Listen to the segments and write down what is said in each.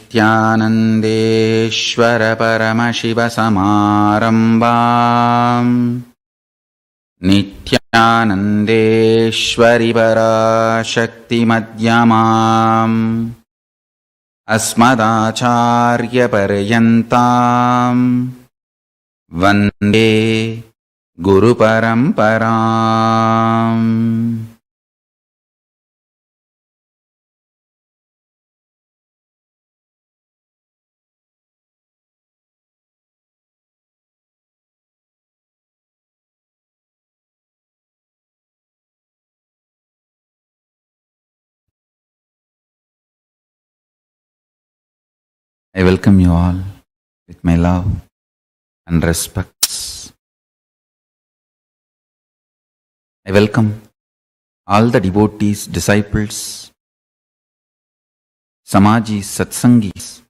नित्यानन्देश्वर परमशिव समारम्भाम् नित्यानन्देश्वरि पराशक्तिमध्यमाम् अस्मदाचार्यपर्यन्ताम् वन्दे गुरुपरम्पराम्. I welcome you all with my love and respects. I welcome all the devotees, disciples, Samajis, Satsangis,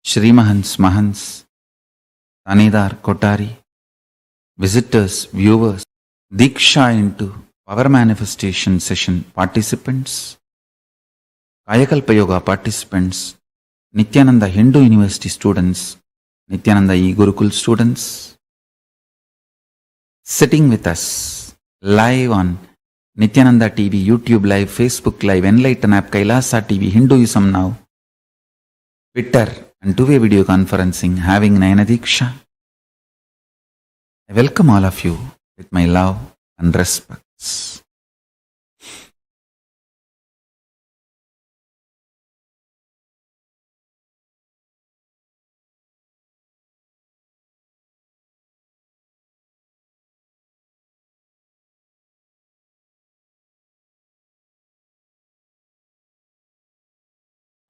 Shrimahans, Mahans, Tanidar, Kotari, visitors, viewers, Diksha into Power Manifestation Session participants, Kayakalpa Yoga participants, Nityananda Hindu University students, Nityananda E-Gurukul students, sitting with us live on Nityananda TV, YouTube Live, Facebook Live, Enlighten App, Kailasa TV, Hinduism Now, Twitter and two-way video conferencing, having Nayana Diksha. I welcome all of you with my love and respects.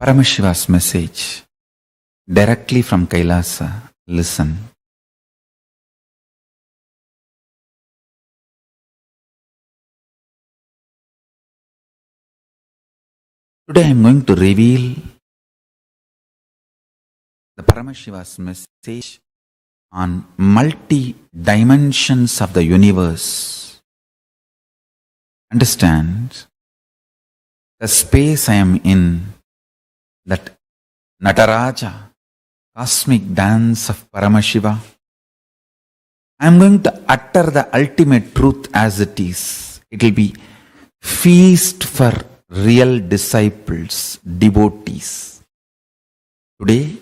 Paramashiva's message directly from Kailasa. Listen. Today I am going to reveal the Paramashiva's message on multi-dimensions of the universe. Understand the space I am in, that Nataraja, cosmic dance of Paramashiva. I am going to utter the ultimate truth as it is. It will be feast for real disciples, devotees. Today,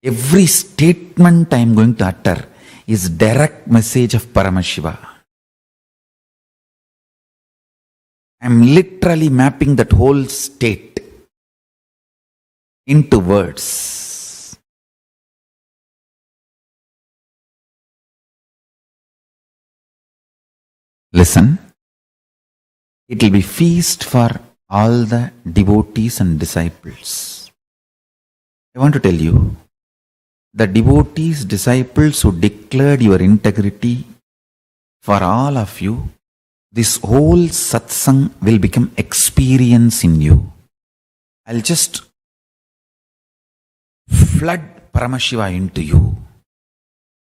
every statement I am going to utter is direct message of Paramashiva. I am literally mapping that whole state into words. Listen, it will be feast for all the devotees and disciples. I want to tell you, the devotees, disciples who declared your integrity, for all of you, this whole satsang will become experience in you. I'll just flood Paramashiva into you,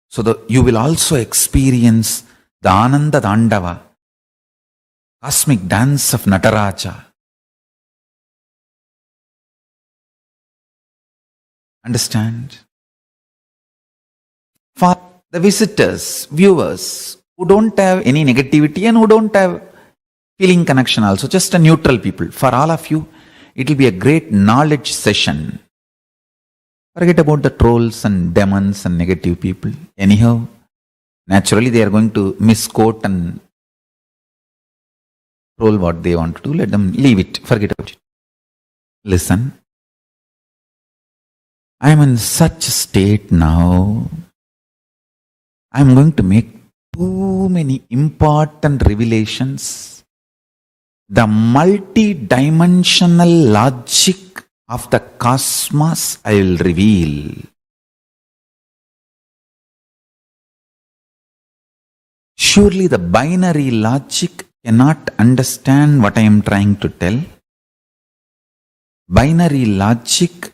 so that you will also experience the Ananda Dandava, cosmic dance of Nataraja. Understand? For the visitors, viewers, who don't have any negativity and who don't have feeling connection also, just a neutral people, for all of you, it will be a great knowledge session. Forget about the trolls and demons and negative people. Anyhow, naturally they are going to misquote and troll what they want to do. Let them leave it. Forget about it. Listen. I am in such a state now. I am going to make too many important revelations. The multi-dimensional logic of the cosmos I will reveal. Surely the binary logic cannot understand what I am trying to tell. Binary logic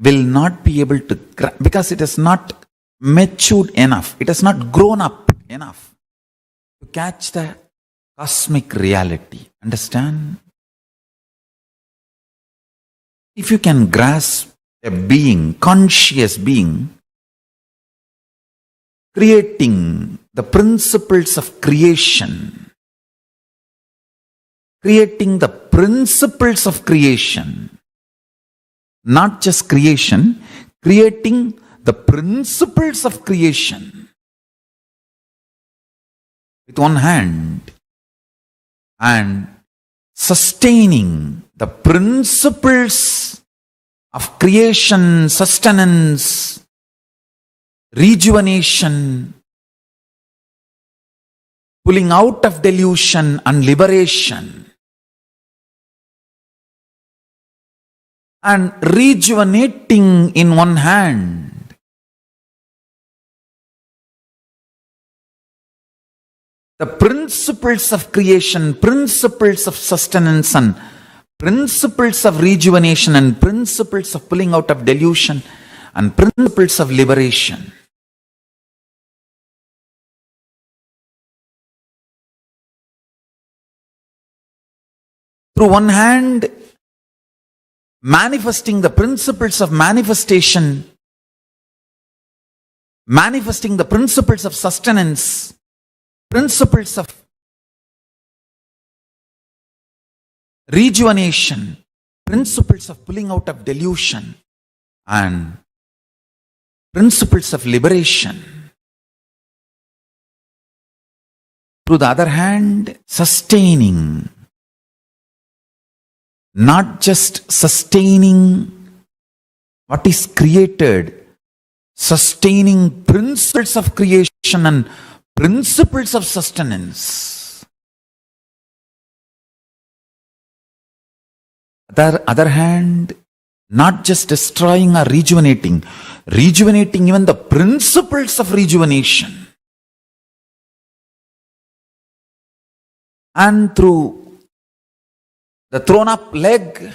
will not be able to, because it is not matured enough, it has not grown up enough to catch the cosmic reality. Understand? If you can grasp a being, conscious being, creating the principles of creation, creating the principles of creation, not just creation, creating the principles of creation with one hand and sustaining the principles of creation, sustenance, rejuvenation, pulling out of delusion and liberation, and rejuvenating in one hand, the principles of creation, principles of sustenance, and principles of rejuvenation, and principles of pulling out of delusion, and principles of liberation. Through one hand, manifesting the principles of manifestation, manifesting the principles of sustenance, principles of rejuvenation, principles of pulling out of delusion, and principles of liberation. Through the other hand, sustaining, not just sustaining what is created, sustaining principles of creation and principles of sustenance. Other hand, not just destroying or rejuvenating even the principles of rejuvenation. And through the thrown up leg,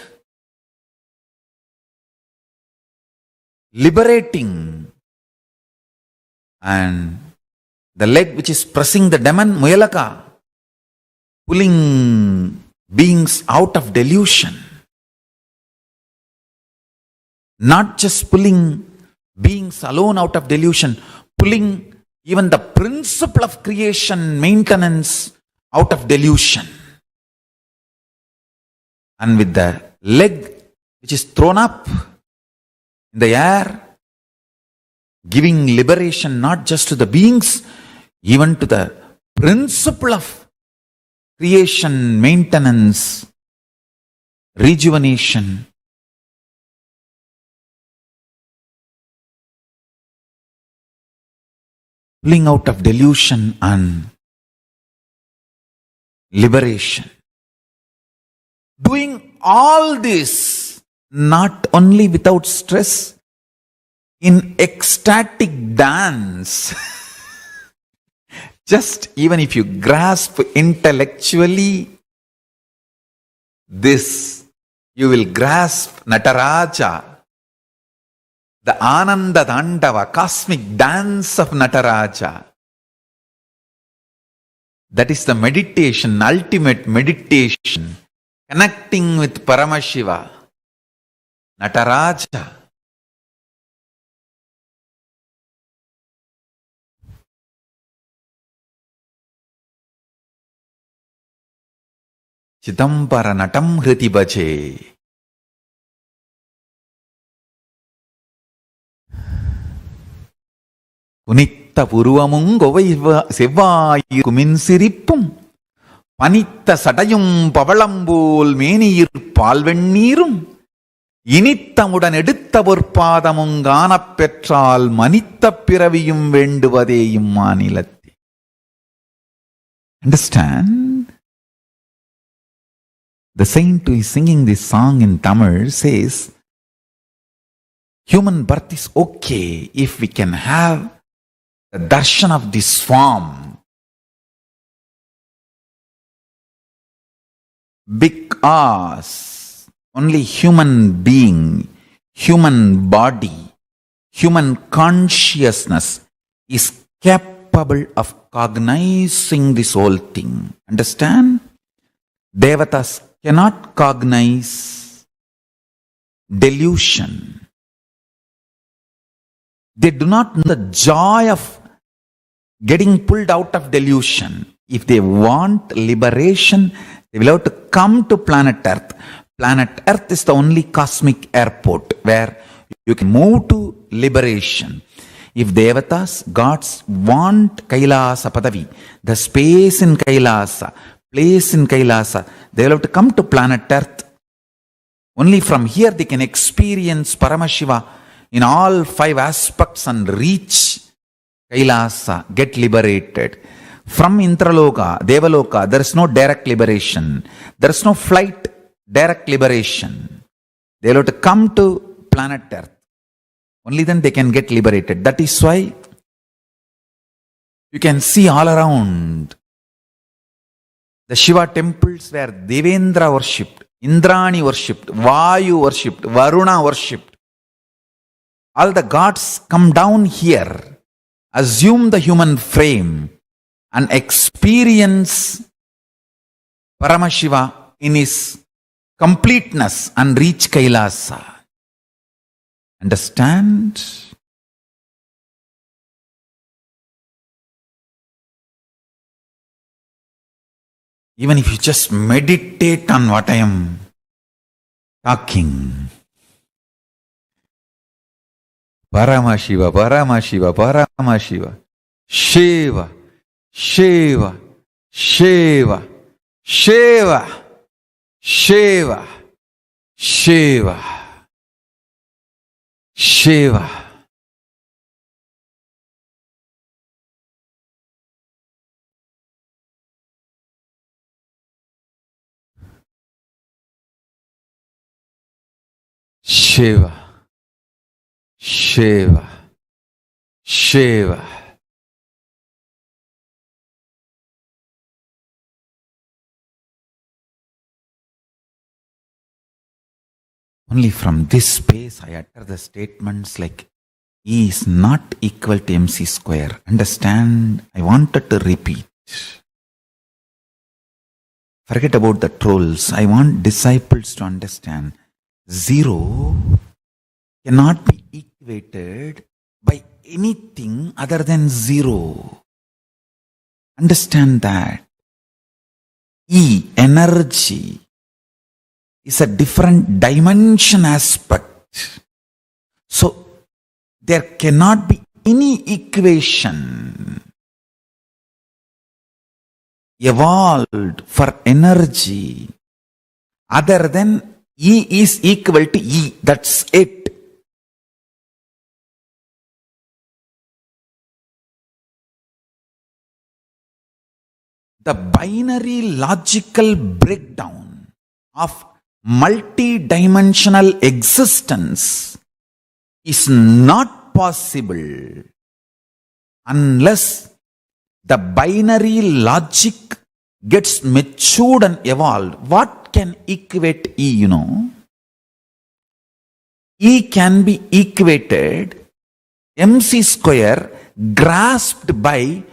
liberating, and the leg which is pressing the demon, Muyalaka, pulling beings out of delusion. Not just pulling beings alone out of delusion, pulling even the principle of creation, maintenance out of delusion. And with the leg which is thrown up in the air, giving liberation not just to the beings, even to the principle of creation, maintenance, rejuvenation. Pulling out of delusion and liberation. Doing all this not only without stress, in ecstatic dance. Just even if you grasp intellectually this, you will grasp Nataraja, the Ananda Dandava, cosmic dance of Nataraja. That is the meditation, ultimate meditation, connecting with Paramashiva, Nataraja. Chidambara natam hriti bhaje. குனித்த புருவமும் கொவை செவ்வாயுக்குமின் சிரிப்பும் பனித்த சடையும் பவளம்போல் மேனியிற் பால்வெண்ணீரும் இனித்தமுடன் எடுத்த பொற்பாதமும் காணப் பெற்றால் மனித்த பிறவியும் வேண்டுவதே இம்மாநிலத்தே. Understand? The saint who is singing this song in Tamil says, human birth is okay if we can have the darshan of this form, because only human being, human body, human consciousness is kept incapable of cognizing this whole thing. Understand? Devatas cannot cognize delusion. They do not know the joy of getting pulled out of delusion. If they want liberation, they will have to come to planet Earth. Planet Earth is the only cosmic airport where you can move to liberation. If Devatas, gods, want Kailasa Padavi, the space in Kailasa, place in Kailasa, they will have to come to planet Earth. Only from here they can experience Paramashiva in all 5 aspects and reach Kailasa, get liberated. From Intraloka, Devaloka, there is no direct liberation. There is no flight, direct liberation. They will have to come to planet Earth. Only then they can get liberated. That is why you can see all around the Shiva temples where Devendra worshipped, Indrani worshipped, Vayu worshipped, Varuna worshipped. All the gods come down here, assume the human frame, and experience Paramashiva in his completeness and reach Kailasa. Understand? Even if you just meditate on what I am talking. Paramashiva, Paramashiva, Paramashiva. Shiva, Shiva, Shiva, Shiva, Shiva, Shiva, Shiva. Shiva, Shiva, Shiva. Only from this space I utter the statements like E is not equal to MC square. Understand? I wanted to repeat. Forget about the trolls. I want disciples to understand. 0 cannot be equated by anything other than 0. Understand that. E, energy, is a different dimension aspect. So, there cannot be any equation evolved for energy other than E is equal to E. That's it. The binary logical breakdown of multi-dimensional existence is not possible unless the binary logic gets matured and evolved. What can equate E, you know? E can be equated MC square grasped by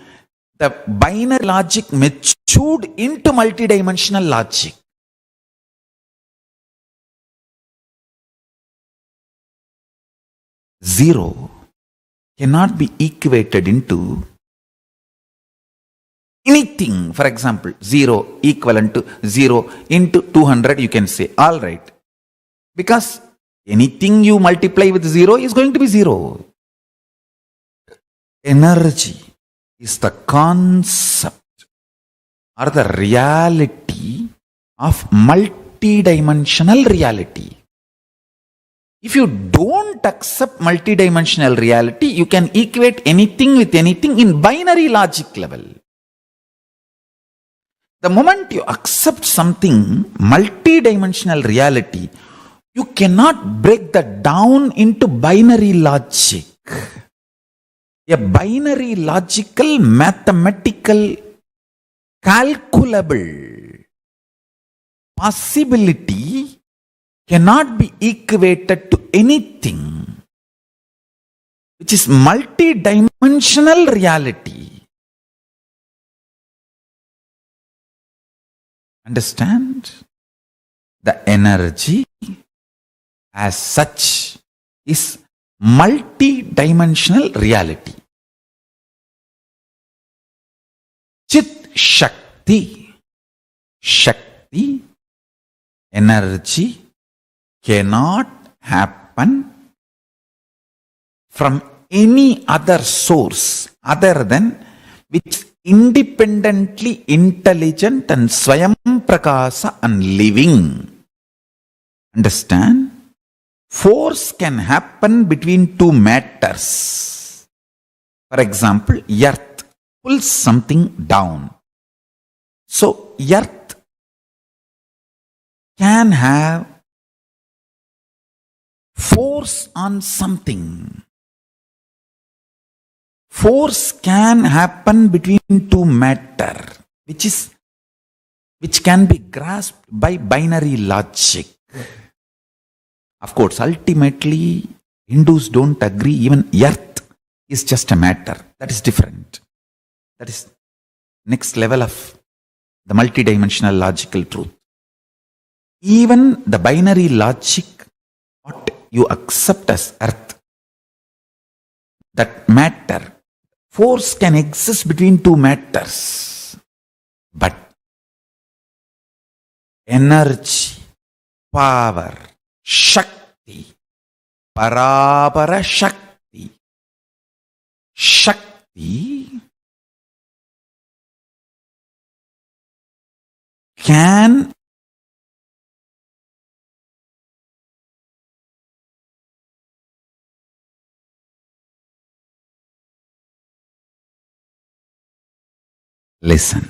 the binary logic matured into multidimensional logic. Zero cannot be equated into anything. For example, 0 equivalent to 0 into 200, you can say, all right. Because anything you multiply with 0 is going to be 0. Energy is the concept or the reality of multidimensional reality. If you don't accept multidimensional reality, you can equate anything with anything in binary logic level. The moment you accept something, multidimensional reality, you cannot break that down into binary logic. A binary logical, mathematical, calculable possibility cannot be equated to anything which is multidimensional reality. Understand? The energy as such is multi-dimensional reality. Chit Shakti. Shakti, energy, cannot happen from any other source other than which independently intelligent and Swayam Prakasa and living. Understand? Force can happen between two matters. For example, earth pulls something down. So, earth can have force on something. Force can happen between two matter, which can be grasped by binary logic. Of course, ultimately, Hindus don't agree. Even earth is just a matter. That is different. That is next level of the multidimensional logical truth. Even the binary logic, what you accept as earth, that matter, force can exist between two matters. But energy, power, Shakti, Parapara Shakti, Shakti can listen.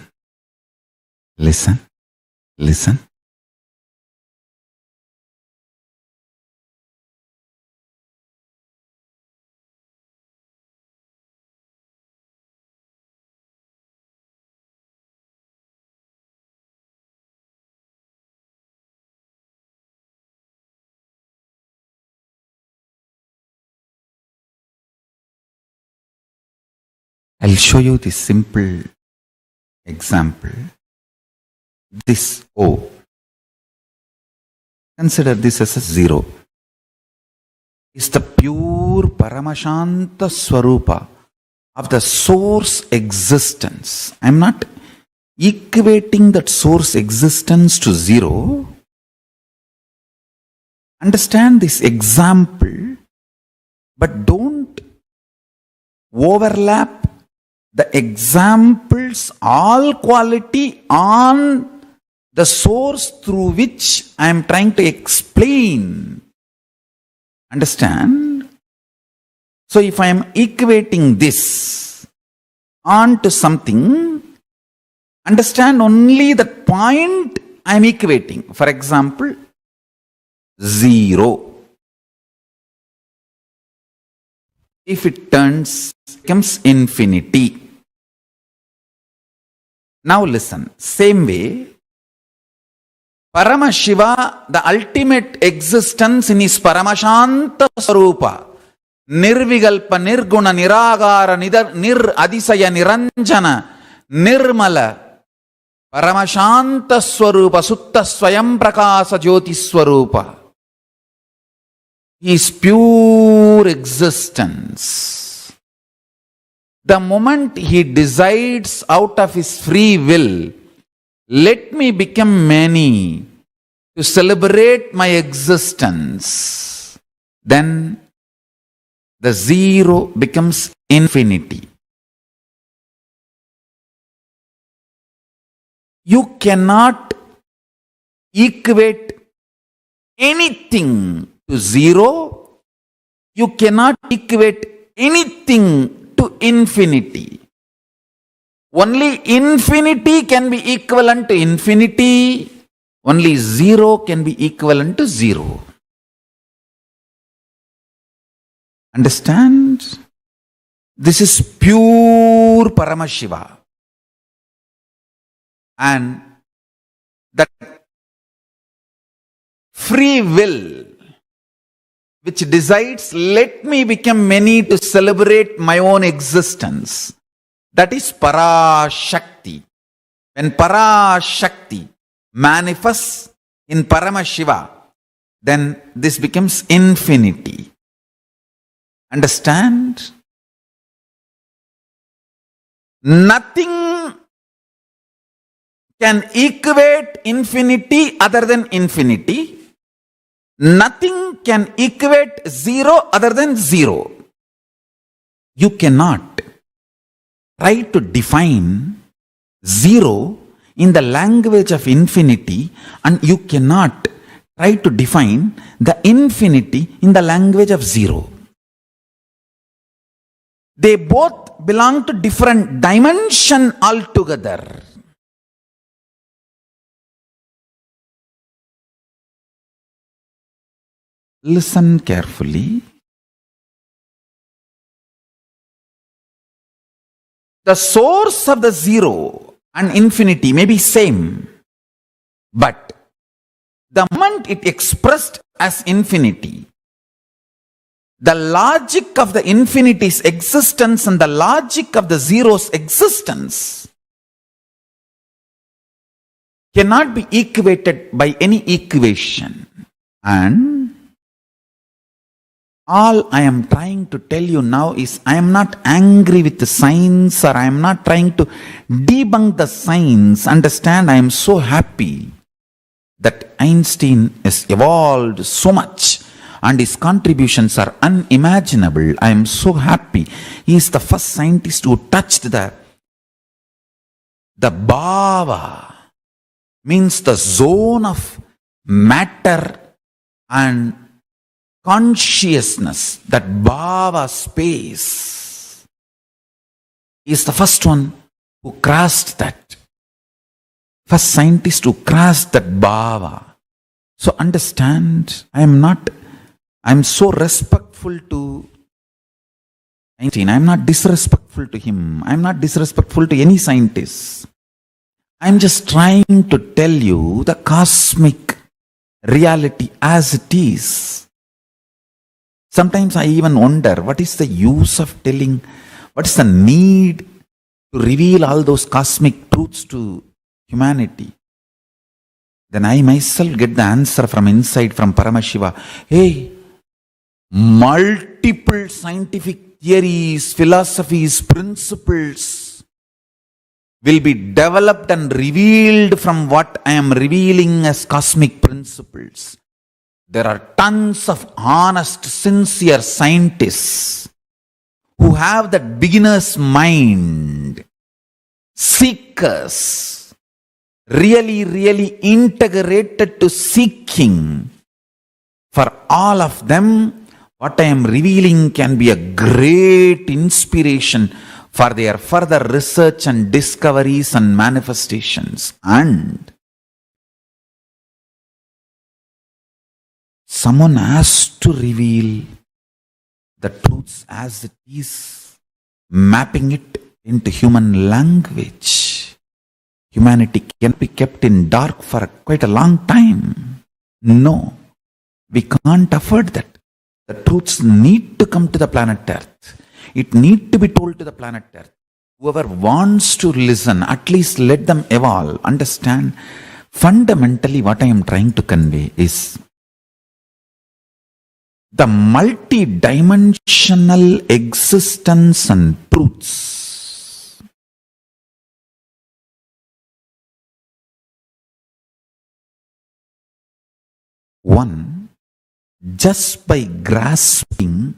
I'll show you this simple example. This O. Consider this as a 0. Is the pure Paramashanta Swarupa of the source existence. I'm not equating that source existence to 0. Understand this example, but don't overlap the examples, all quality on the source through which I am trying to explain. Understand? So if I am equating this onto something, understand only the point I am equating. For example, 0. If it becomes infinity. Now listen, same way, Paramashiva, the ultimate existence in his Paramashanta Swarupa, Nirvigalpa, Nirguna, Niragara, Nir Adisaya, Niranjana, Nirmala, Paramashanta Swarupa, Sutta Swayam Prakasa Jyoti Swarupa. He is pure existence. The moment he decides out of his free will, let me become many to celebrate my existence, then the 0 becomes infinity. You cannot equate anything to 0. You cannot equate anything to infinity. Only infinity can be equivalent to infinity. Only 0 can be equivalent to 0. Understand? This is pure Paramashiva. And that free will which decides, let me become many to celebrate my own existence. That is Parashakti. When Parashakti, manifests in Paramashiva, then this becomes infinity. Understand? Nothing can equate infinity other than infinity. Nothing can equate zero other than zero. You cannot try to define zero in the language of infinity, and you cannot try to define the infinity in the language of zero. They both belong to different dimension altogether. Listen carefully. The source of the zero and infinity may be same, but the moment it expressed as infinity, the logic of the infinity's existence and the logic of the zero's existence cannot be equated by any equation. And all I am trying to tell you now is, I am not angry with the science, or I am not trying to debunk the science. Understand, I am so happy that Einstein has evolved so much and his contributions are unimaginable. I am so happy. He is the first scientist who touched the bhava, means the zone of matter and consciousness, that bhava space. He is the first one who crossed that. First scientist who crossed that bhava. So understand, I am so respectful to Einstein. I am not disrespectful to him. I am not disrespectful to any scientist. I am just trying to tell you the cosmic reality as it is. Sometimes I even wonder, what is the use of telling, what is the need to reveal all those cosmic truths to humanity? Then I myself get the answer from inside, from Paramashiva. Hey, multiple scientific theories, philosophies, principles will be developed and revealed from what I am revealing as cosmic principles. There are tons of honest, sincere scientists who have that beginner's mind, seekers, really integrated to seeking. For all of them, what I am revealing can be a great inspiration for their further research and discoveries and manifestations. And someone has to reveal the truths as it is, mapping it into human language. Humanity can be kept in dark for quite a long time. No, we can't afford that. The truths need to come to the planet Earth. It need to be told to the planet Earth. Whoever wants to listen, at least let them evolve. Understand, fundamentally what I am trying to convey is the multi-dimensional existence and truths. One, just by grasping,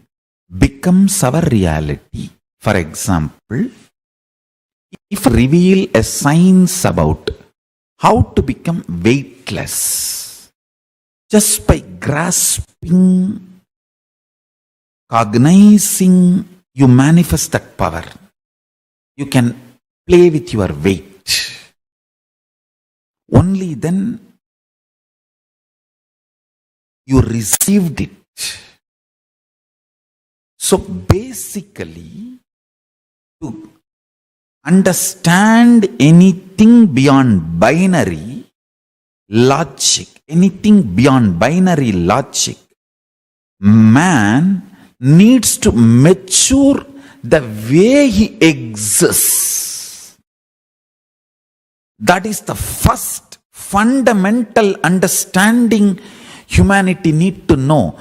becomes our reality. For example, if I reveal a science about how to become weightless, just by grasping, cognizing, you manifest that power. You can play with your weight. Only then you received it. So basically, to understand anything beyond binary logic, man needs to mature the way he exists. That is the first fundamental understanding humanity need to know.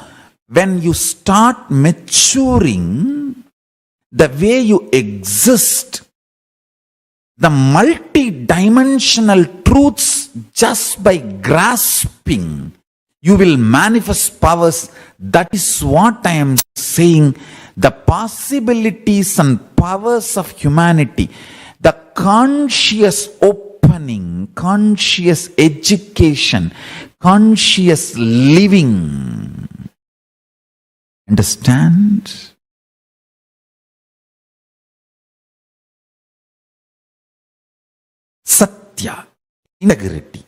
When you start maturing, the way you exist, the multi-dimensional truths, just by grasping, you will manifest powers. That is what I am saying. The possibilities and powers of humanity, the conscious opening, conscious education, conscious living. Understand? Satya, integrity,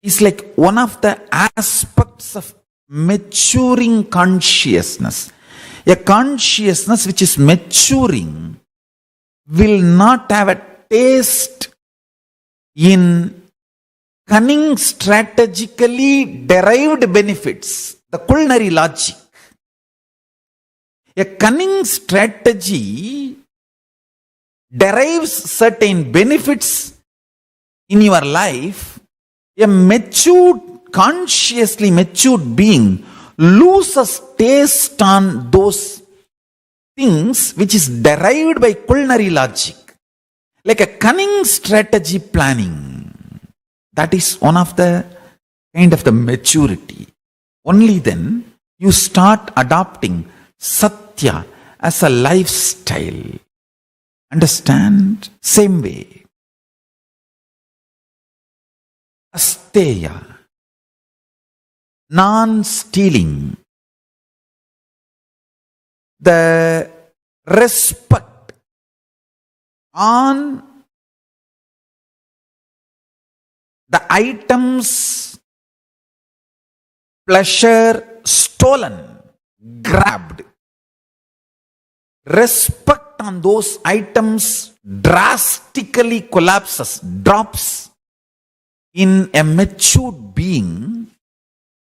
is like one of the aspects of maturing consciousness. A consciousness which is maturing will not have a taste in cunning, strategically derived benefits, the culinary logic. A cunning strategy derives certain benefits in your life. A matured, consciously matured being loses taste on those things which is derived by culinary logic, like a cunning strategy planning. That is one of the kind of the maturity. Only then you start adopting Satya as a lifestyle. Understand? Same way. Asteya, non-stealing, the respect on the items, pleasure stolen, grabbed. Respect on those items drastically collapses, drops in a matured being.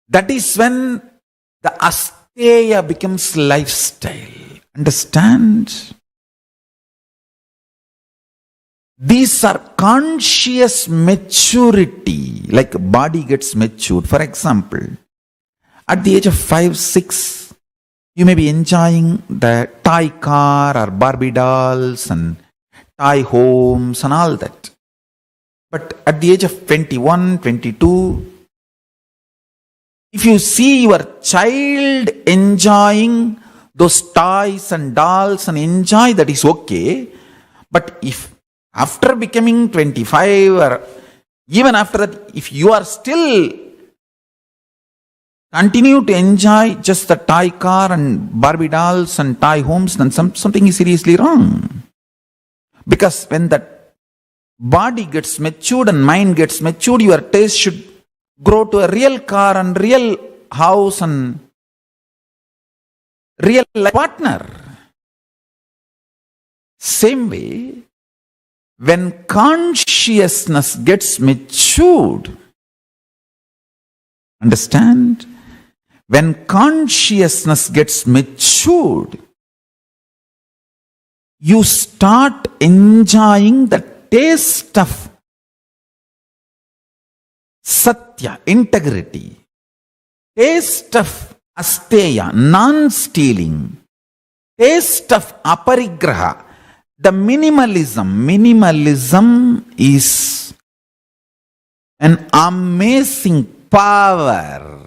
That is when the asteya becomes lifestyle. Understand? These are conscious maturity, like body gets matured. For example, at the age of 5, 6, you may be enjoying the toy car or Barbie dolls and toy homes and all that. But at the age of 21, 22, if you see your child enjoying those toys and dolls and enjoy, that is okay. But if after becoming 25 or even after that, if you are still continue to enjoy just the toy car and Barbie dolls and toy homes, then something is seriously wrong. Because when that body gets matured and mind gets matured, your taste should grow to a real car and real house and real life partner. Same way, when consciousness gets matured, understand? When consciousness gets matured, you start enjoying the taste of Satya, integrity, taste of Asteya, non-stealing, taste of Aparigraha, the minimalism. Minimalism is an amazing power.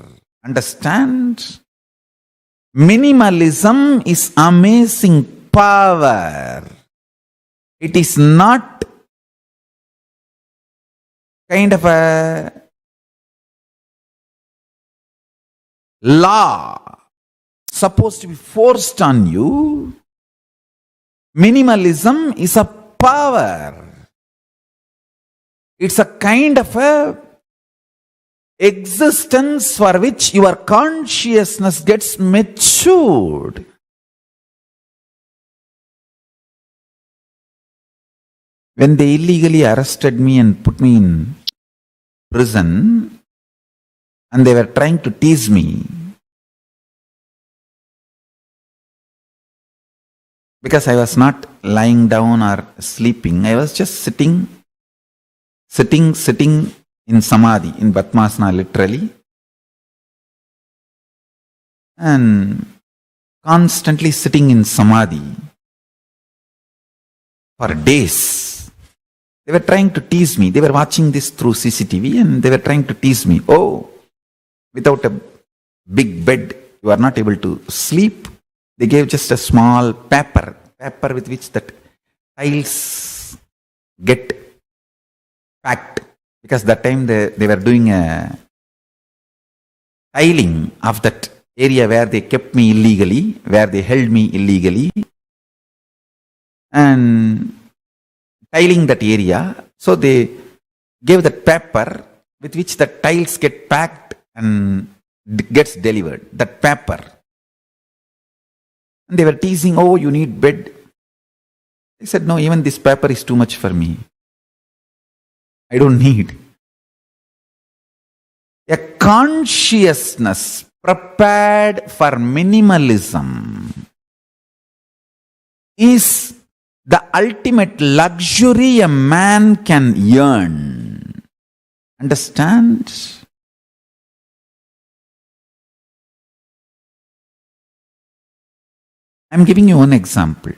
Understand? Minimalism is amazing power. It is not kind of a law supposed to be forced on you. Minimalism is a power. It's a kind of a existence for which your consciousness gets matured. When they illegally arrested me and put me in prison, and they were trying to tease me, because I was not lying down or sleeping, I was just sitting sitting in samadhi, in Padmasana literally, and constantly sitting in samadhi for days. They were trying to tease me. They were watching this through CCTV and they were trying to tease me. Oh, without a big bed, you are not able to sleep. They gave just a small paper with which that tiles get packed. Because that time they were doing a tiling of that area where they kept me illegally, where they held me illegally, and tiling that area. So they gave that paper with which the tiles get packed and gets delivered. That paper. And they were teasing, oh, you need bed. I said, no, even this paper is too much for me. I don't need. A consciousness prepared for minimalism is the ultimate luxury a man can earn. Understand? I'm giving you one example.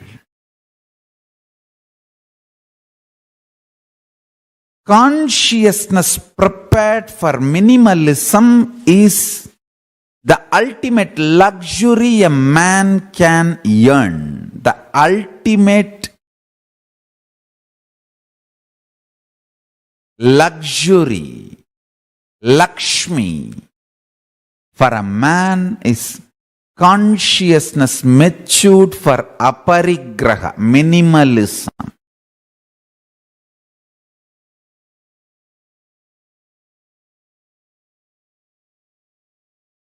Consciousness prepared for minimalism is the ultimate luxury a man can earn. The ultimate luxury, Lakshmi, for a man is consciousness matured for aparigraha, minimalism.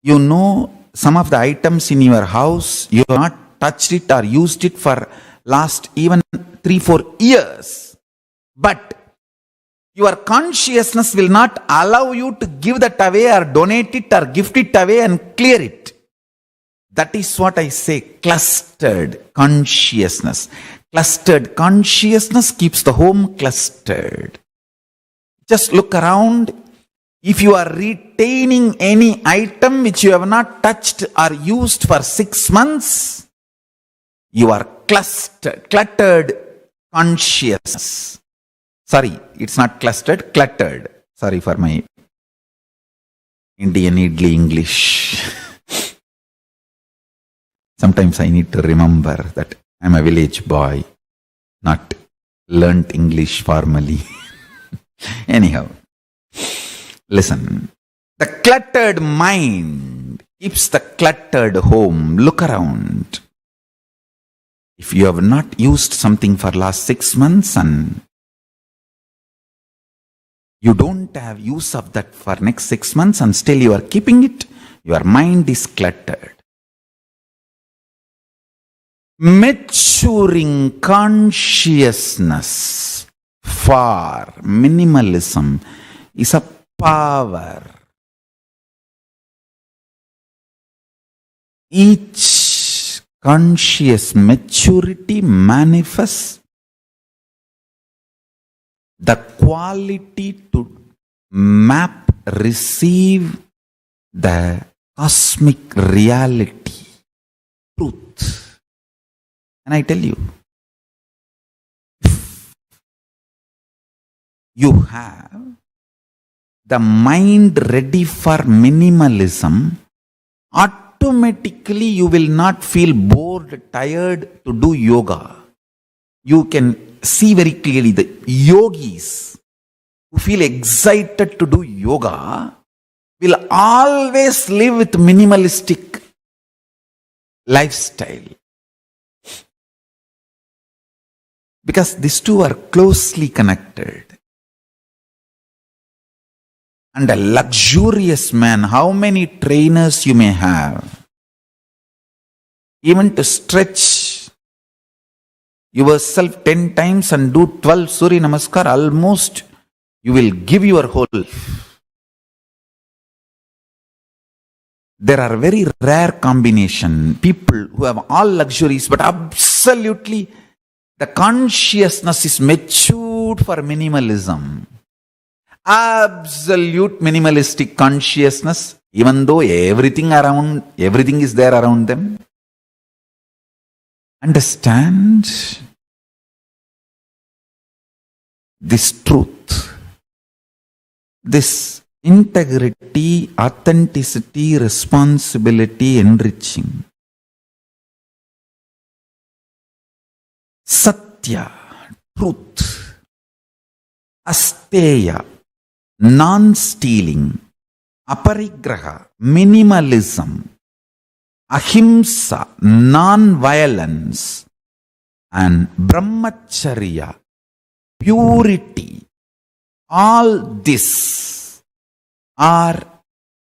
You know, some of the items in your house, you have not touched it or used it for last even 3-4 years. But your consciousness will not allow you to give that away or donate it or gift it away and clear it. That is what I say, clustered consciousness. Clustered consciousness keeps the home clustered. Just look around. If you are retaining any item which you have not touched or used for 6 months, you are cluttered consciousness. Sorry, it's not clustered, cluttered. Sorry for my Indian idli English. Sometimes I need to remember that I'm a village boy, not learnt English formally. Anyhow. Listen, the cluttered mind keeps the cluttered home. Look around. If you have not used something for last 6 months and you don't have use of that for next 6 months and still you are keeping it, your mind is cluttered. Maturing consciousness for minimalism is a power. Each conscious maturity manifests the quality to map, receive the cosmic reality, truth. And I tell you, you have the mind ready for minimalism, automatically you will not feel bored, tired to do yoga. You can see very clearly the yogis who feel excited to do yoga will always live with minimalistic lifestyle. Because these two are closely connected. And a luxurious man, how many trainers you may have, even to stretch yourself 10 times and do 12 Surya Namaskar, almost you will give your whole life. There are very rare combination, people who have all luxuries, but absolutely the consciousness is matured for minimalism. absolute minimalistic consciousness, even though everything is there around them. Understand this truth, this integrity, authenticity, responsibility, enriching. Satya, truth. Asteya, non-stealing. Aparigraha, minimalism. Ahimsa, non-violence. And brahmacharya, purity. All this are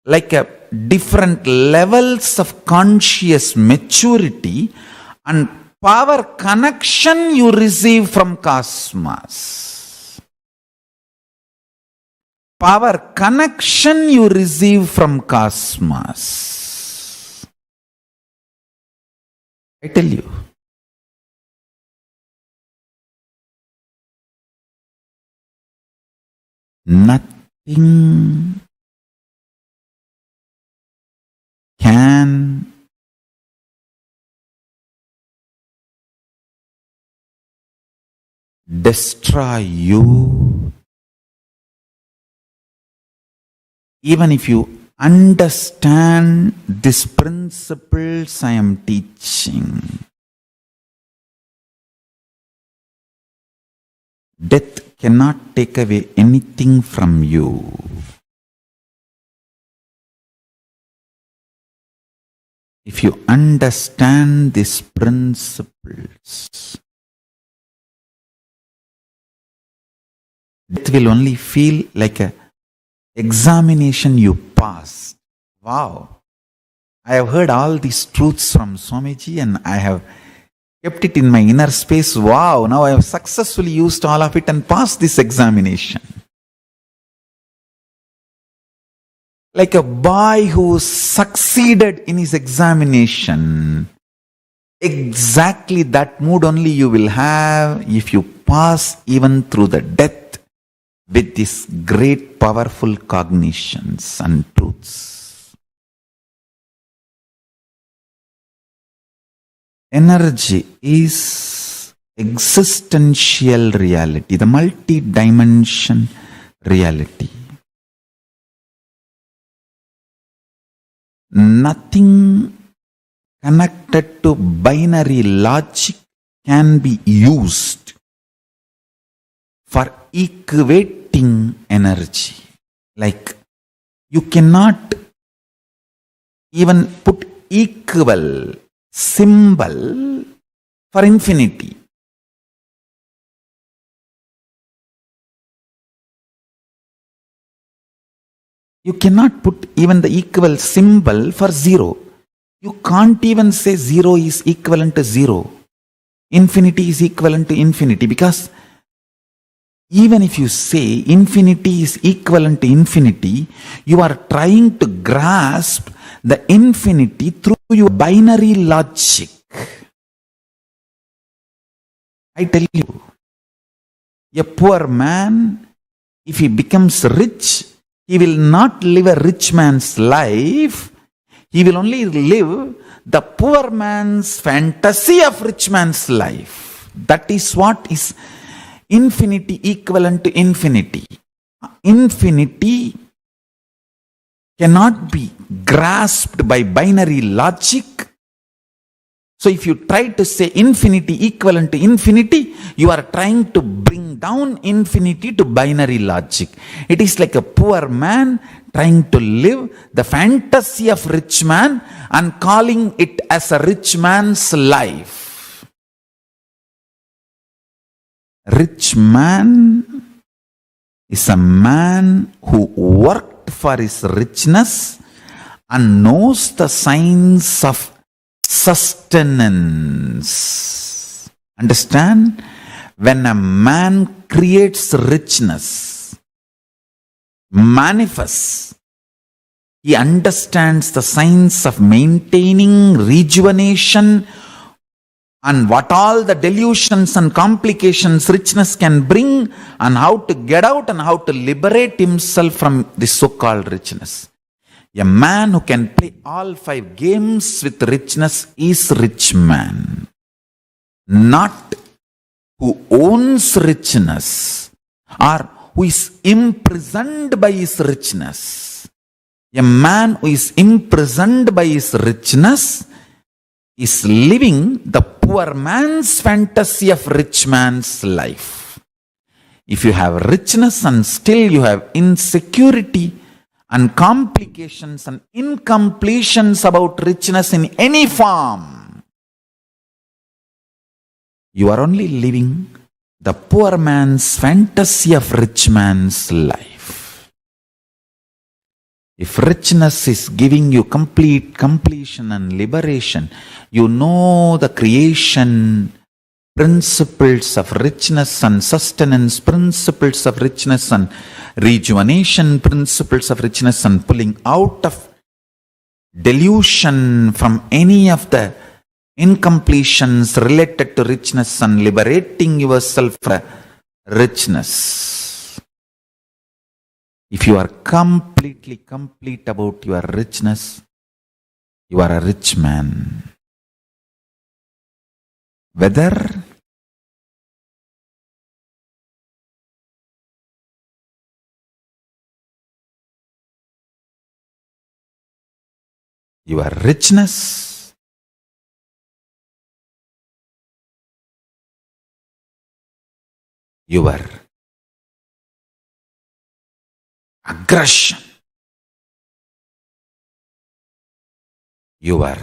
like a different levels of conscious maturity and power connection you receive from cosmos. Power connection you receive from cosmos. I tell you. Nothing can destroy you even if you understand these principles I am teaching. Death cannot take away anything from you. If you understand these principles, death will only feel like an examination you passed. Wow! I have heard all these truths from Swamiji and I have kept it in my inner space. Wow! Now I have successfully used all of it and passed this examination. Like a boy who succeeded in his examination. Exactly that mood only you will have if you pass even through the death with these great powerful cognitions and truths. Energy is existential reality, the multi-dimension reality. Nothing connected to binary logic can be used for equating energy. Like you cannot even put equal symbol for infinity. You cannot put even the equal symbol for zero. You can't even say zero is equivalent to zero. Infinity is equivalent to infinity, because even if you say infinity is equivalent to infinity, you are trying to grasp the infinity through your binary logic. I tell you, a poor man, if he becomes rich, he will not live a rich man's life. He will only live the poor man's fantasy of rich man's life. That is what is infinity equivalent to infinity. Infinity cannot be grasped by binary logic. So if you try to say infinity equivalent to infinity, you are trying to bring down infinity to binary logic. It is like a poor man trying to live the fantasy of rich man and calling it as a rich man's life. Rich man is a man who worked for his richness and knows the signs of sustenance. Understand? When a man creates richness, manifests, he understands the signs of maintaining rejuvenation and what all the delusions and complications richness can bring, and how to get out and how to liberate himself from the so-called richness. A man who can play all 5 games with richness is rich man, not who owns richness or who is imprisoned by his richness. A man who is imprisoned by his richness is living the poor man's fantasy of rich man's life. If you have richness and still you have insecurity and complications and incompletions about richness in any form, you are only living the poor man's fantasy of rich man's life. If richness is giving you complete completion and liberation, you know the creation principles of richness and sustenance, principles of richness and rejuvenation, principles of richness and pulling out of delusion from any of the incompletions related to richness and liberating yourself from richness. If you are completely complete about your richness, you are a rich man. Whether your richness, your aggression, your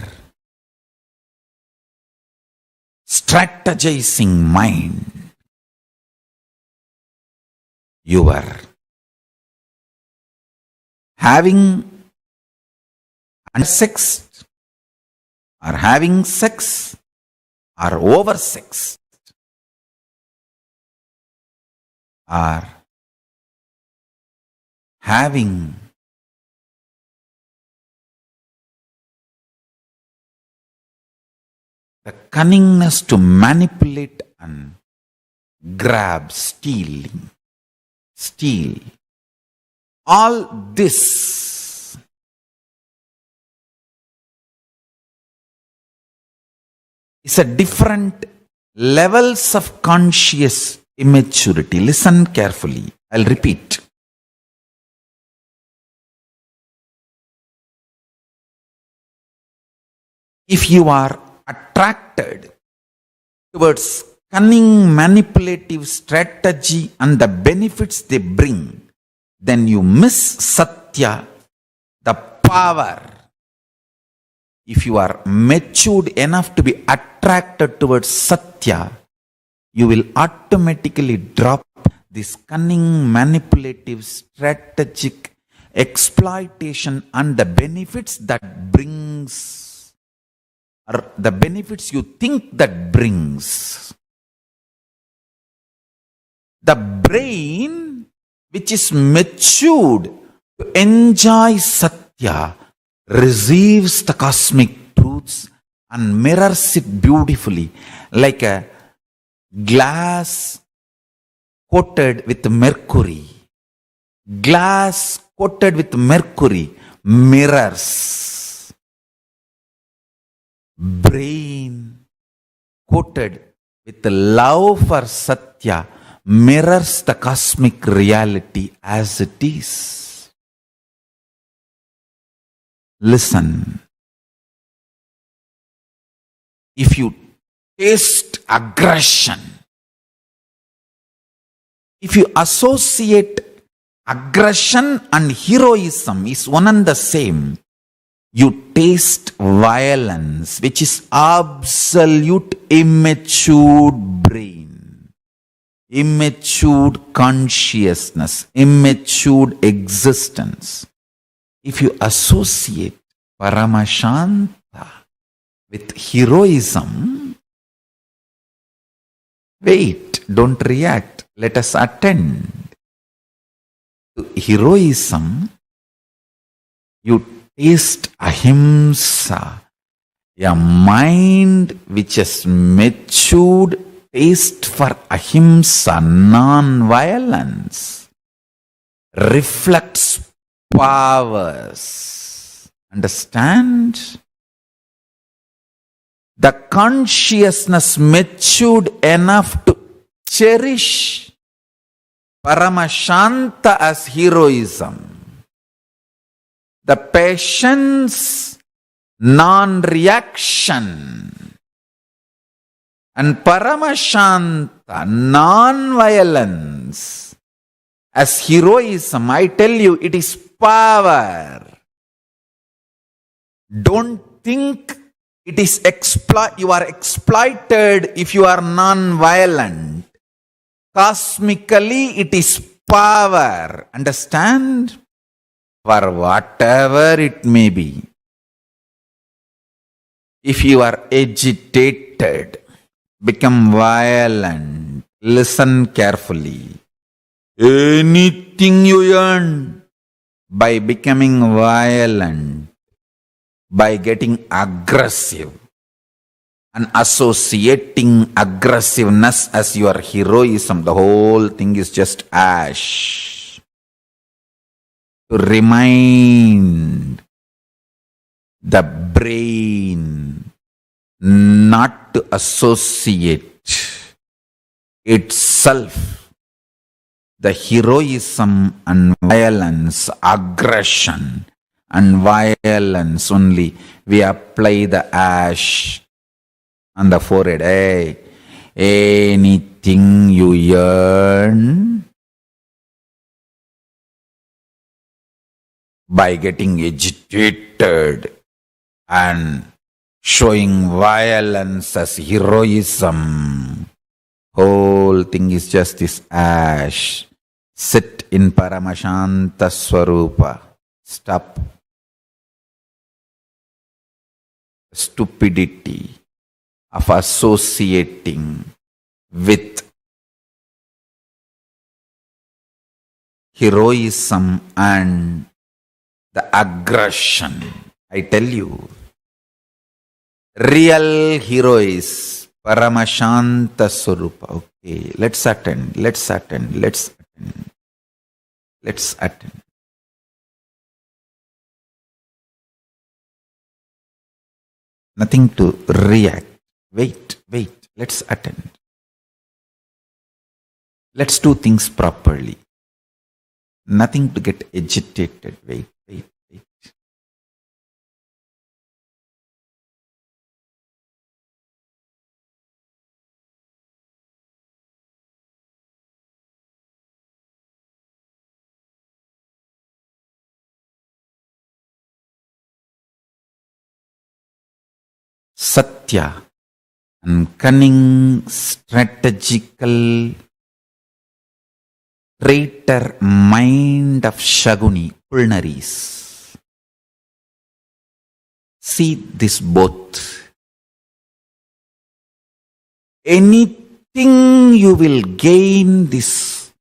strategizing mind, your having unsexed or having sex or oversexed or having the cunningness to manipulate and grab, steal. All this is a different levels of conscious immaturity. Listen carefully. I'll repeat. If you are attracted towards cunning, manipulative strategy and the benefits they bring, then you miss Satya, the power. If you are matured enough to be attracted towards Satya, you will automatically drop this cunning, manipulative, strategic exploitation and the benefits that brings, or the benefits you think that brings. The brain, which is matured to enjoy Satya, receives the cosmic truths and mirrors it beautifully, like a glass coated with mercury. Glass coated with mercury mirrors. Brain coated with love for Satya mirrors the cosmic reality as it is. Listen. If you taste aggression, if you associate aggression and heroism is one and the same, you taste violence, which is absolute immature brain, immature consciousness, immature existence. If you associate Paramashanta with heroism, wait, don't react, let us attend. To heroism, you taste ahimsa, A mind which has matured taste for ahimsa, non-violence, reflects powers. Understand? The consciousness matured enough to cherish Paramashanta as heroism. The patience, non-reaction, and Paramashanta, non-violence as heroism. I tell you, it is power. Don't think it is you are exploited if you are non-violent. Cosmically, it is power. Understand? For whatever it may be. If you are agitated, become violent, listen carefully. Anything you earn by becoming violent, by getting aggressive and associating aggressiveness as your heroism, the whole thing is just ash. To remind the brain not to associate itself, the heroism and violence, aggression and violence only. We apply the ash on the forehead. Hey, anything you earn by getting agitated and showing violence as heroism, whole thing is just this ash. Sit in Paramashanta Swarupa. Stop. Stupidity of associating with heroism and the aggression. I tell you, real hero is Paramashanta Swarupa. Okay, let's attend. Nothing to react. Wait. Let's attend. Let's do things properly. Nothing to get agitated. Wait. Satya and cunning, strategical, traitor mind of Shaguni, culinaries. See this both. Anything you will gain this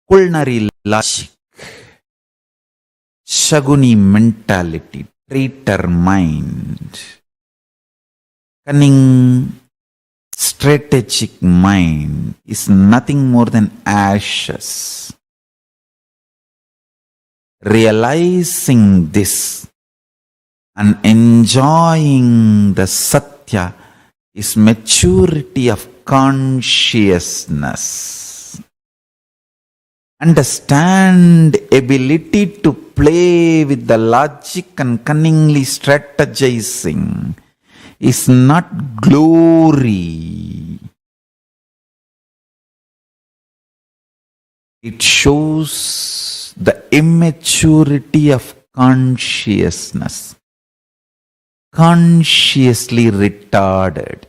culinary logic, Shaguni mentality, traitor mind, cunning, strategic mind is nothing more than ashes. Realizing this and enjoying the Satya is maturity of consciousness. Understand ability to play with the logic and cunningly strategizing is not glory. It shows the immaturity of consciousness. Consciously retarded.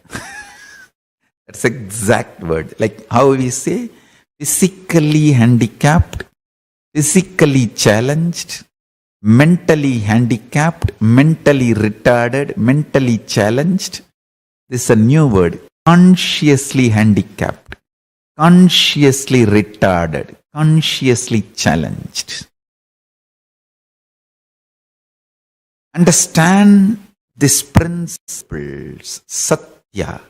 That's the exact word. Like how we say, physically handicapped, physically challenged, mentally handicapped, mentally retarded, mentally challenged. This is a new word. Consciously handicapped, consciously retarded, consciously challenged. Understand These principles, Satya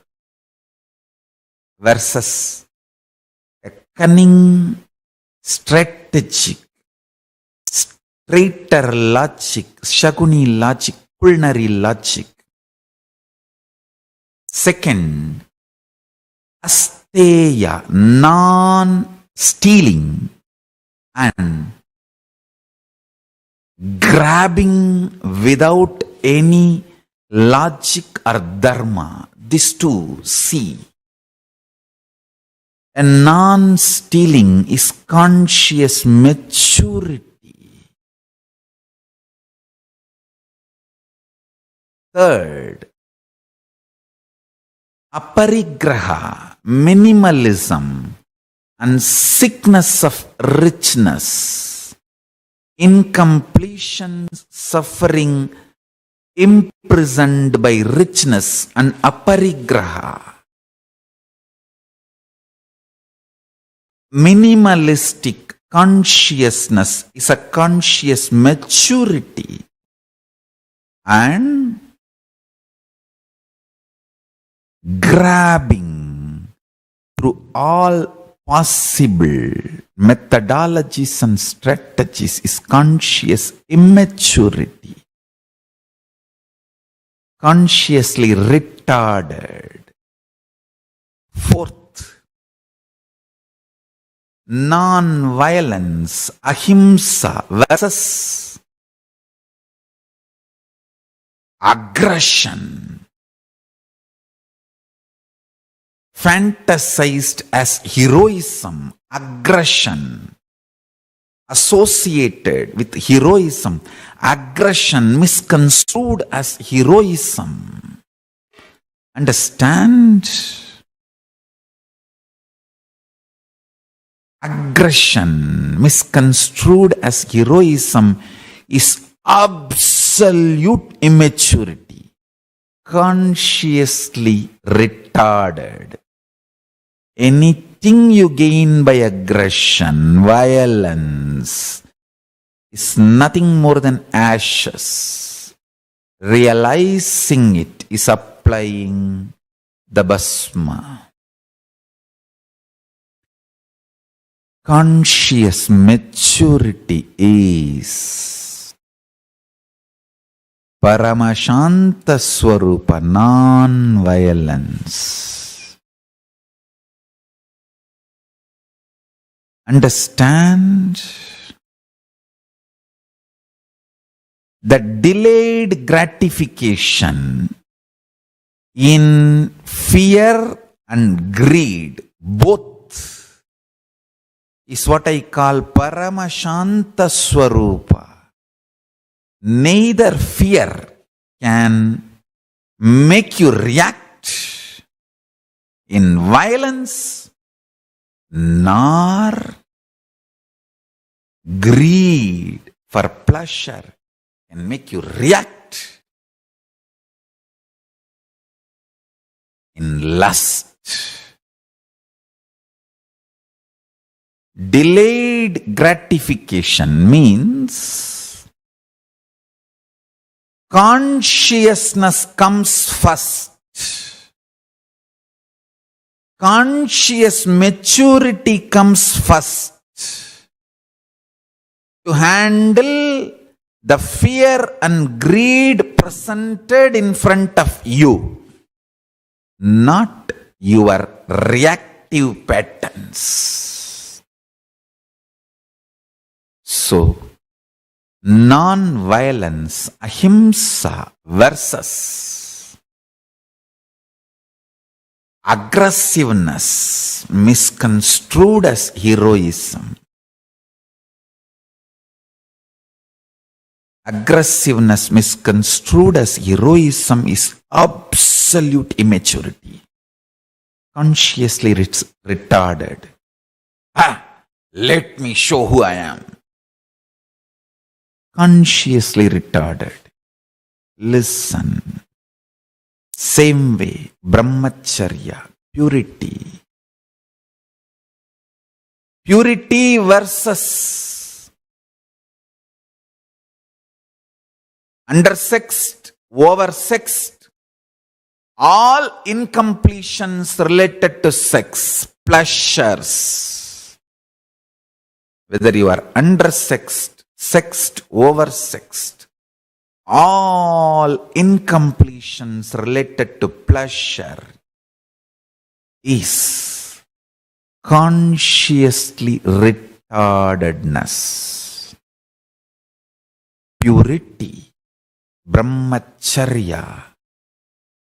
versus a cunning, strategic, straighter logic, Shaguni logic, culinary logic. Second, Asteya, non-stealing and grabbing without any logic or dharma. These two, see. A non-stealing is conscious maturity. Third, aparigraha, minimalism and sickness of richness, incompletion, suffering, imprisoned by richness and aparigraha. Minimalistic consciousness is a conscious maturity, and grabbing through all possible methodologies and strategies is conscious immaturity, consciously retarded. Fourth, non-violence, ahimsa versus aggression, fantasized as heroism, aggression, associated with heroism, aggression misconstrued as heroism. Understand? Aggression misconstrued as heroism is absolute immaturity, consciously retarded. Anything you gain by aggression, violence, is nothing more than ashes. Realizing it is applying the bhasma. Conscious maturity is Paramashanta Swarupa, non-violence. Understand that delayed gratification in fear and greed, both, is what I call Paramashanta Swarupa. Neither fear can make you react in violence, nor greed for pleasure can make you react in lust. Delayed gratification means consciousness comes first. Conscious maturity comes first to handle the fear and greed presented in front of you, not your reactive patterns. So, non-violence, ahimsa versus aggressiveness misconstrued as heroism. Aggressiveness misconstrued as heroism is absolute immaturity, consciously retarded. Let me show who I am. Consciously retarded. Listen. Same way, brahmacharya, purity. Purity versus undersexed oversexed, all incompletions related to sex, pleasures, whether you are undersexed, sexed, oversexed, all incompletions related to pleasure is consciously retardedness. Purity, brahmacharya,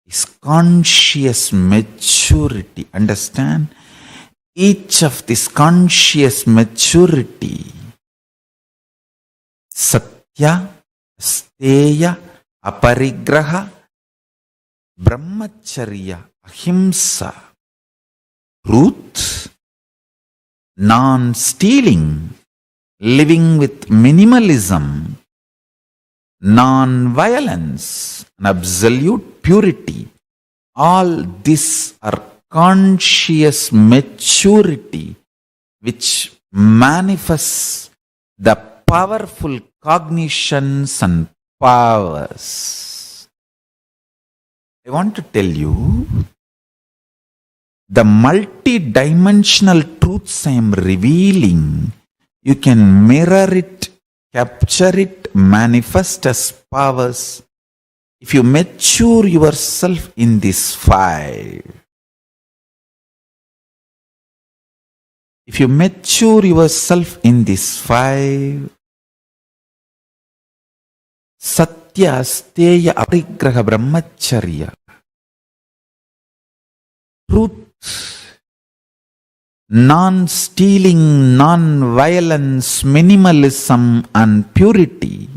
is conscious maturity. Understand? Each of this conscious maturity, satya, steya, aparigraha, brahmacharya, ahimsa, truth, non-stealing, living with minimalism, non-violence, and absolute purity. All these are conscious maturity which manifests the powerful cognitions and powers. I want to tell you, the multi-dimensional truths I am revealing, you can mirror it, capture it, manifest as powers if you mature yourself in these five. If you mature yourself in these five, satya, steya, aparigraha, brahmacharya, truth, non-stealing, non-violence, minimalism, and purity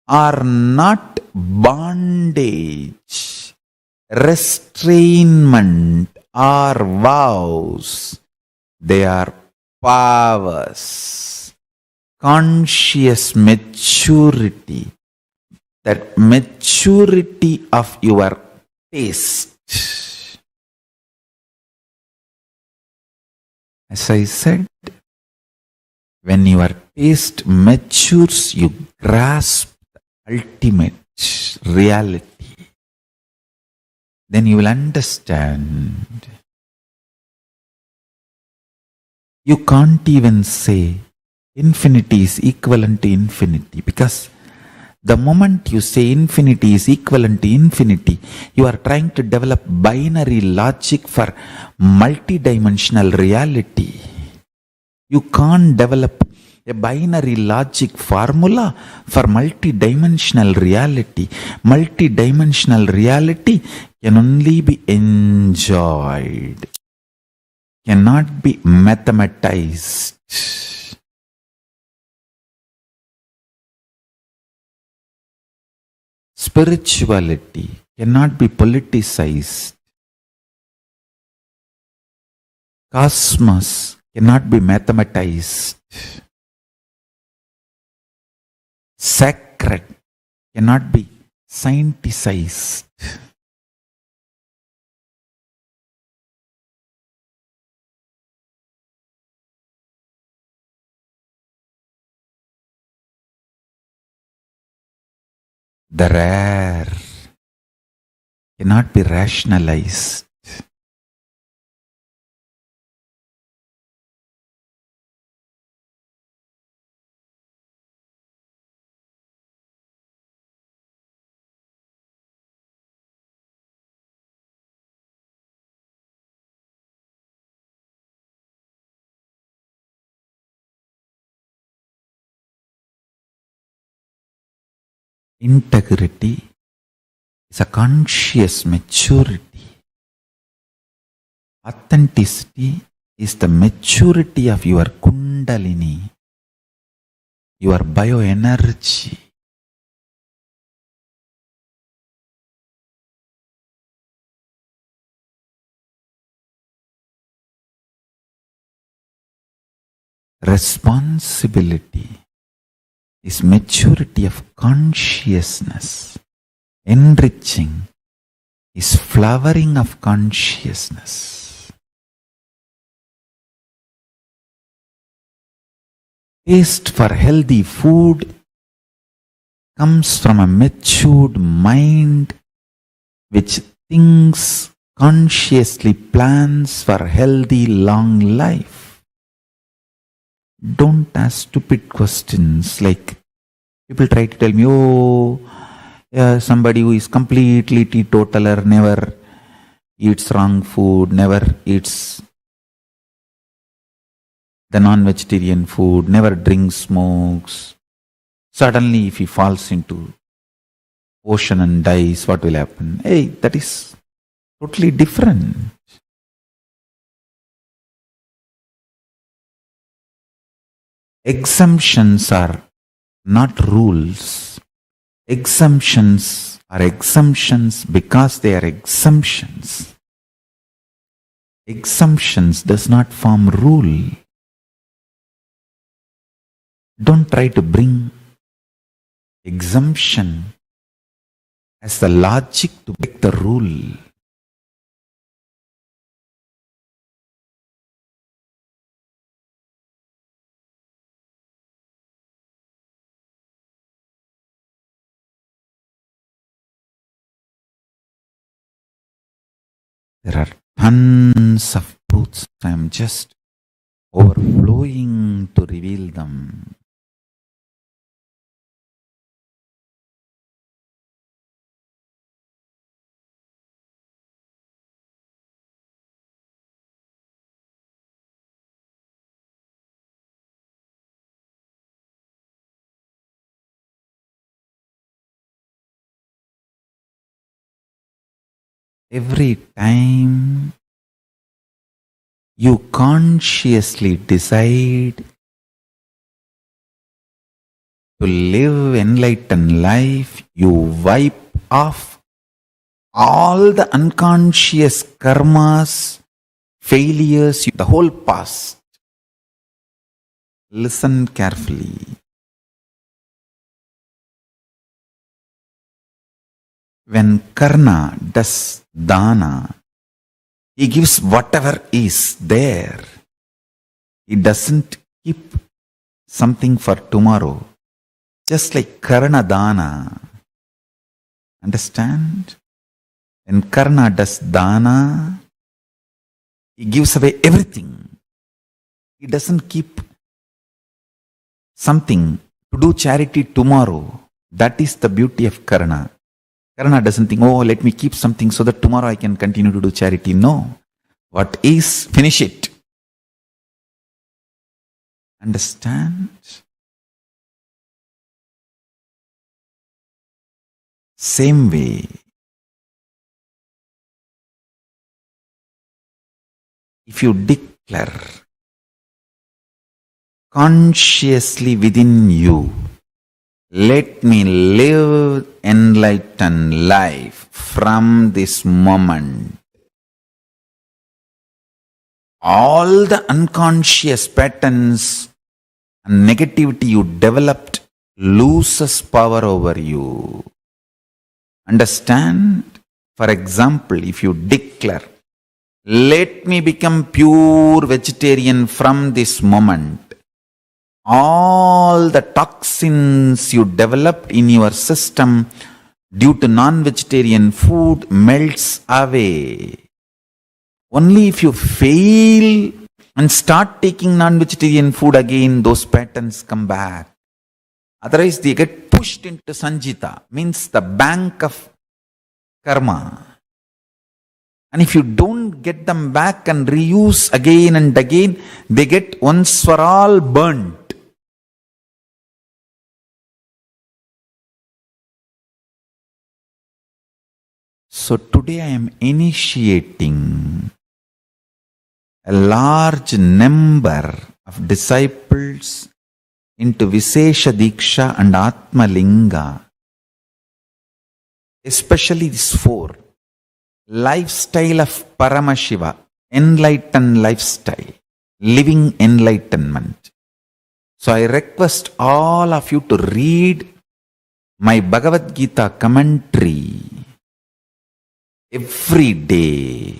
are not bondage, restrainment, or vows. They are powers, conscious maturity, that maturity of your taste. As I said, when your taste matures, you grasp the ultimate reality. Then you will understand. You can't even say infinity is equivalent to infinity, because the moment you say infinity is equivalent to infinity, you are trying to develop binary logic for multidimensional reality. You can't develop a binary logic formula for multidimensional reality. Multidimensional reality can only be enjoyed, cannot be mathematized. Spirituality cannot be politicized. Cosmos cannot be mathematized. Sacred cannot be scienticized. The rare cannot be rationalized. Integrity is a conscious maturity. Authenticity is the maturity of your kundalini, your bioenergy. Responsibility is maturity of consciousness. Enriching is flowering of consciousness. Taste for healthy food comes from a matured mind which thinks consciously, plans for healthy long life. Don't ask stupid questions like people try to tell me, oh, yeah, somebody who is completely teetotaler, never eats wrong food, never eats the non-vegetarian food, never drinks, smokes. Suddenly, if he falls into ocean and dies, what will happen? Hey, that is totally different. Exemptions are not rules. Exemptions are exemptions because they are exemptions. Exemptions does not form rule. Don't try to bring exemption as the logic to break the rule. There are tons of truths. I am just overflowing to reveal them. Every time you consciously decide to live enlightened life, you wipe off all the unconscious karmas, failures, the whole past. Listen carefully. When Karna does dana, he gives whatever is there. He doesn't keep something for tomorrow. Just like Karna dana. Understand? When Karna does dana, he gives away everything. He doesn't keep something to do charity tomorrow. That is the beauty of Karna. Karna doesn't think, oh, let me keep something so that tomorrow I can continue to do charity. No. What is, finish it. Understand? Same way, if you declare consciously within you, let me live enlightened life from this moment. All the unconscious patterns and negativity you developed loses power over you. Understand? For example, if you declare, let me become pure vegetarian from this moment, all the toxins you developed in your system due to non-vegetarian food melts away. Only if you fail and start taking non-vegetarian food again, those patterns come back. Otherwise, they get pushed into Sanjita, means the bank of karma. And if you don't get them back and reuse again and again, they get once for all burnt. So today I am initiating a large number of disciples into Vishesha Diksha and Atma Linga. Especially these four. Lifestyle of Paramashiva, enlightened lifestyle, living enlightenment. So I request all of you to read my Bhagavad Gita commentary every day.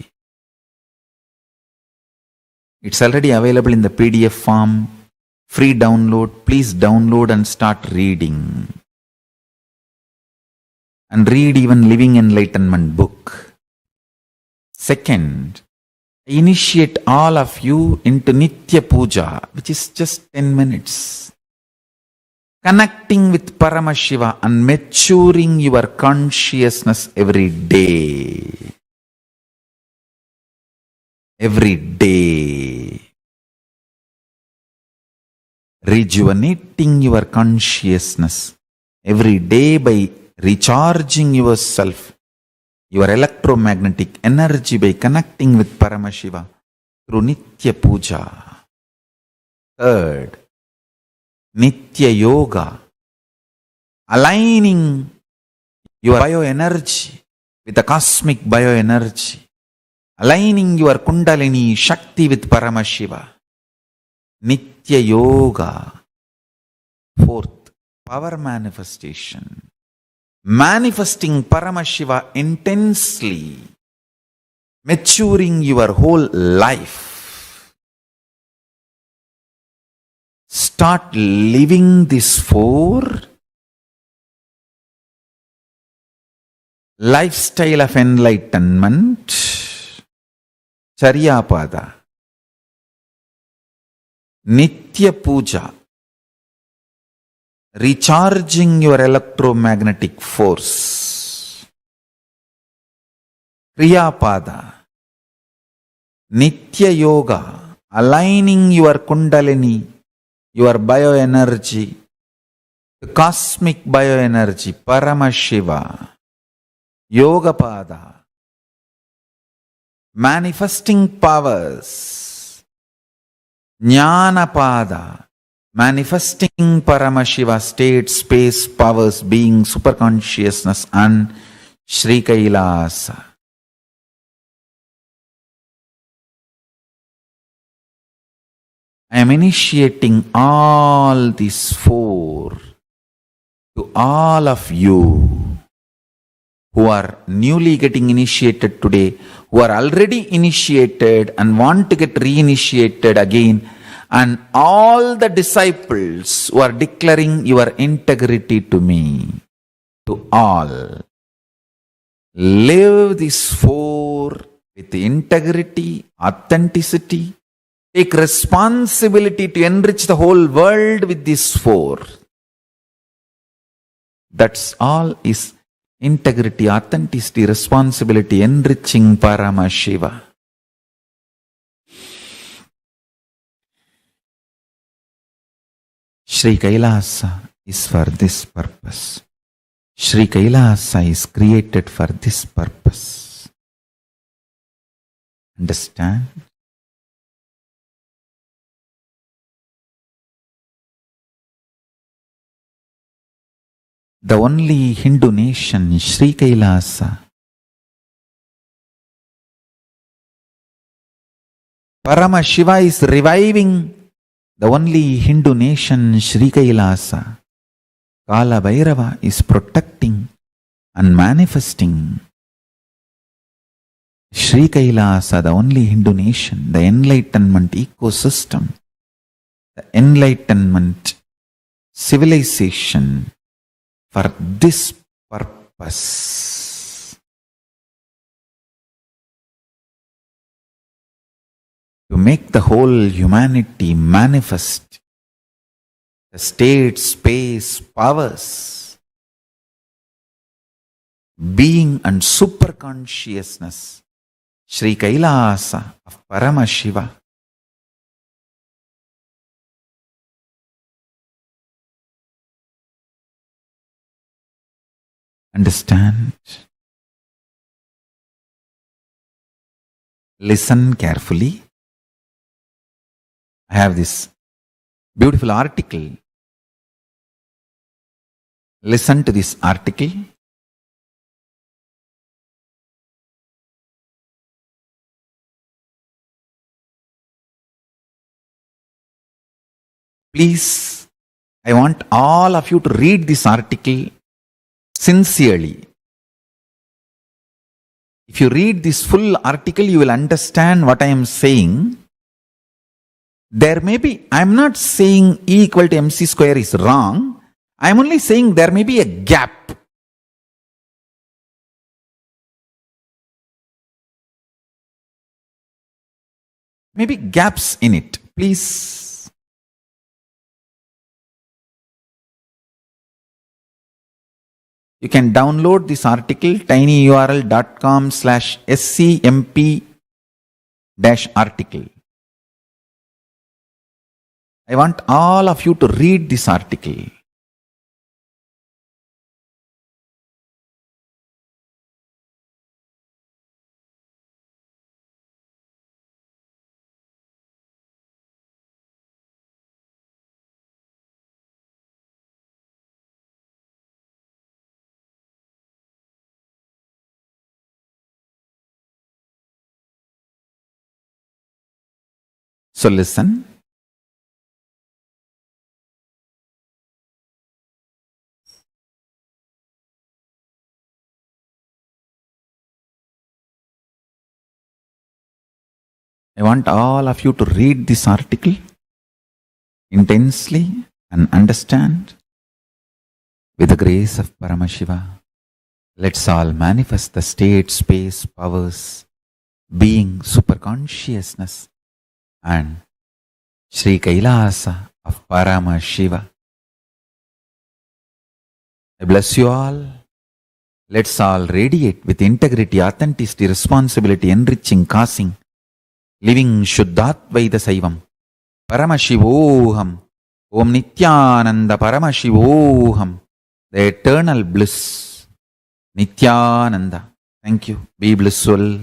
It's already available in the PDF form, free download. Please download and start reading. and read even Living Enlightenment book. Second, I initiate all of you into Nitya Puja, which is just 10 minutes. Connecting with Paramashiva and maturing your consciousness every day. Every day. Rejuvenating your consciousness every day by recharging yourself, your electromagnetic energy by connecting with Paramashiva through Nitya Puja. Third, Nitya Yoga, aligning your bioenergy with the cosmic bioenergy, aligning your Kundalini Shakti with Paramashiva. Nitya Yoga. Fourth, power manifestation. Manifesting Paramashiva intensely, maturing your whole life. Start living this four. Lifestyle of enlightenment. Charyapada. Nitya Puja. Recharging your electromagnetic force. Kriyapada. Nitya Yoga. Aligning your Kundalini, your bioenergy, the cosmic bioenergy, Paramashiva. Yogapada. Manifesting powers. Jnanapada. Manifesting Paramashiva state, space, powers, being, superconsciousness and Sri Kailasa. I am initiating all these four to all of you who are newly getting initiated today, who are already initiated and want to get reinitiated again, and all the disciples who are declaring your integrity to me, to all. Live these four with integrity, authenticity. Take responsibility to enrich the whole world with these four. That's all is integrity, authenticity, responsibility, enriching Paramashiva. Sri Kailasa is for this purpose. Sri Kailasa is created for this purpose. Understand? The only Hindu nation, Sri Kailasa. Paramashiva is reviving the only Hindu nation, Sri Kailasa. Kala Bhairava is protecting and manifesting. Sri Kailasa, the only Hindu nation, the enlightenment ecosystem, the enlightenment civilization for this purpose. To make the whole humanity manifest the state, space, powers, being and super consciousness, Sri Kailasa of Paramashiva. Understand? Listen carefully. I have this beautiful article. Listen to this article. Please, I want all of you to read this article sincerely. If you read this full article, you will understand what I am saying. There may be, I am not saying E equal to MC square is wrong. I am only saying there may be a gap. maybe gaps in it. Please you can download this article tinyurl.com/scmp-article. I want all of you to read this article. So listen. I want all of you to read this article intensely and understand. With the grace of Paramashiva, let's all manifest the state, space, powers, being, superconsciousness, and Sri Kailasa of Paramashiva. I bless you all. Let's all radiate with integrity, authenticity, responsibility, enriching, causing, living Shuddhatvaita Saivam. Paramashivoham. Om Nityananda Paramashivoham. The eternal bliss. Nityananda. Thank you. Be blissful.